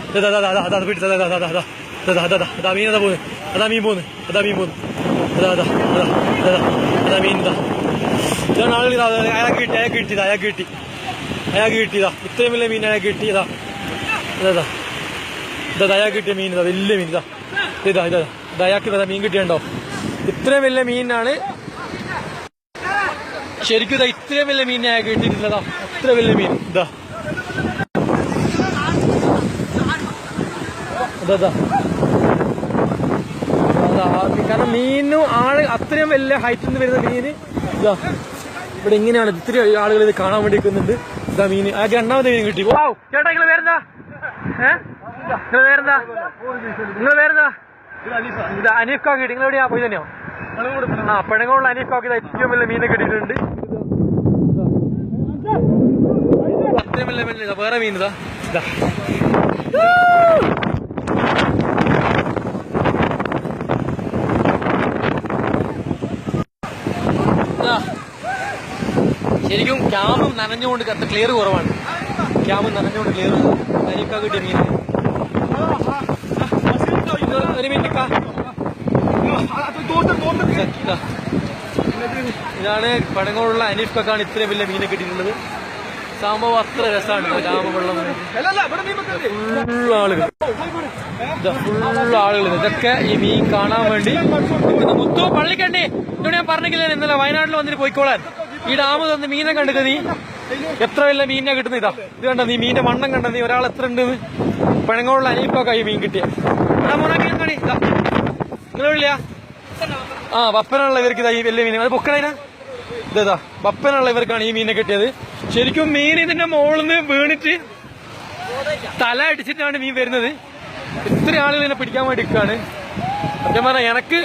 അതാ മീൻ അതാ പോകുന്നു, അതാ മീൻ പോകുന്നു, അതാ മീൻ പോകുന്നു, അതാ മീൻ ഇതാ. ഇതാണ് ആളുകൾ അയാൾക്ക് കിട്ടിയതാ, അയാൾക്ക് കിട്ടിയതാ, ഇത്രയും വലിയ മീൻ അയാൾക്ക് കിട്ടിയതാ. ഇതാ അയാൾക്ക് കിട്ടിയ മീൻ ഇതാ, വലിയ മീൻ ഇതാ, ഇതാ അയാൾക്ക് ഇതാ മീൻ കിട്ടിയുണ്ടോ? ഇത്രയും വലിയ മീനാണ് ശരിക്കും. ഇതാ ഇത്രയും വലിയ മീൻ അയാൾക്ക് കിട്ടിയിട്ടുള്ളതാ, അത്ര വലിയ മീൻ ഇതാ. കാരണം മീനും അത്രയും വലിയ ഹൈറ്റിൽ നിന്ന് വരുന്ന മീന് ഇതാ ഇവിടെ ഇങ്ങനെയാണ്. ഇത്തിരി ആളുകൾ ഇത് കാണാൻ വേണ്ടി നിൽക്കുന്നുണ്ട്. ഇതാ മീൻ ആ രണ്ടാമത്തെ മീൻ കിട്ടി. ഓ ചേട്ടാ നിങ്ങള് പേരെന്താ? നിങ്ങള് പേരെന്താ? ഇത് അനീഫ് കാക്കി. നിങ്ങൾ എവിടെയാ പോയി തന്നെയോ? ആ പെണ്ണുങ്ങളുള്ള അനീഫ് കാക്കി ഏറ്റവും വലിയ മീനെ കിട്ടിയിട്ടുണ്ട്. അത്രയും വലിയ മീൻ ഇതാ, വേറെ മീൻ ഇതാ. ശരിക്കും ക്യാമും നനഞ്ഞുകൊണ്ട് കത്ത് ക്ലിയർ കുറവാണ്. ക്യാമും നനഞ്ഞുകൊണ്ട് ക്ലിയർ അരിക്കാ കിട്ടിയ മീൻ. ഒരു മിനിറ്റ്. ഇതാണ് പടങ്ങളുള്ള അനീഫ് കാക്കാണ് ഇത്രയും വലിയ മീനെ കിട്ടിയിട്ടുള്ളത്. സംഭവം അത്ര രസമാണ്. രാമവെള്ളം ഫുൾ ആളുകൾ ഇതൊക്കെ ഈ മീൻ കാണാൻ വേണ്ടി. മുത്തു പള്ളിക്കണ്ടി ഇവിടെ ഞാൻ പറഞ്ഞെങ്കിൽ ഇന്നലെ വയനാട്ടിൽ വന്നിട്ട് പോയിക്കോളാൻ. ഈ ഡാം തന്ന് മീനെ കണ്ടത് നീ എത്ര വലിയ മീനെ കിട്ടുന്ന ഇതാ. ഇത് കണ്ട നീ മീന്റെ വണ്ണം കണ്ട നീ ഒരാൾ എത്ര ഉണ്ട്. പഴങ്ങളുള്ള അനീഫൊക്കെ ഈ മീൻ കിട്ടിയ നിങ്ങളില്ല. ആ വപ്പനുള്ള ഇവർക്ക് ഇതാ ഈ വലിയ മീൻ അത് പൊക്കണേനാ. ഇതാ വപ്പനുള്ള ഇവർക്കാണ് ഈ മീനെ കിട്ടിയത്. ശരിക്കും മീൻ ഇതിന്റെ മുകളിൽ നിന്ന് വീണിട്ട് തല അടിച്ചിട്ടാണ് മീൻ വരുന്നത്. ഇത്ര ആളുകൾ ഇതിനെ പിടിക്കാൻ വേണ്ടി നിൽക്കുകയാണ്. സത്യം പറഞ്ഞാൽ എനക്ക്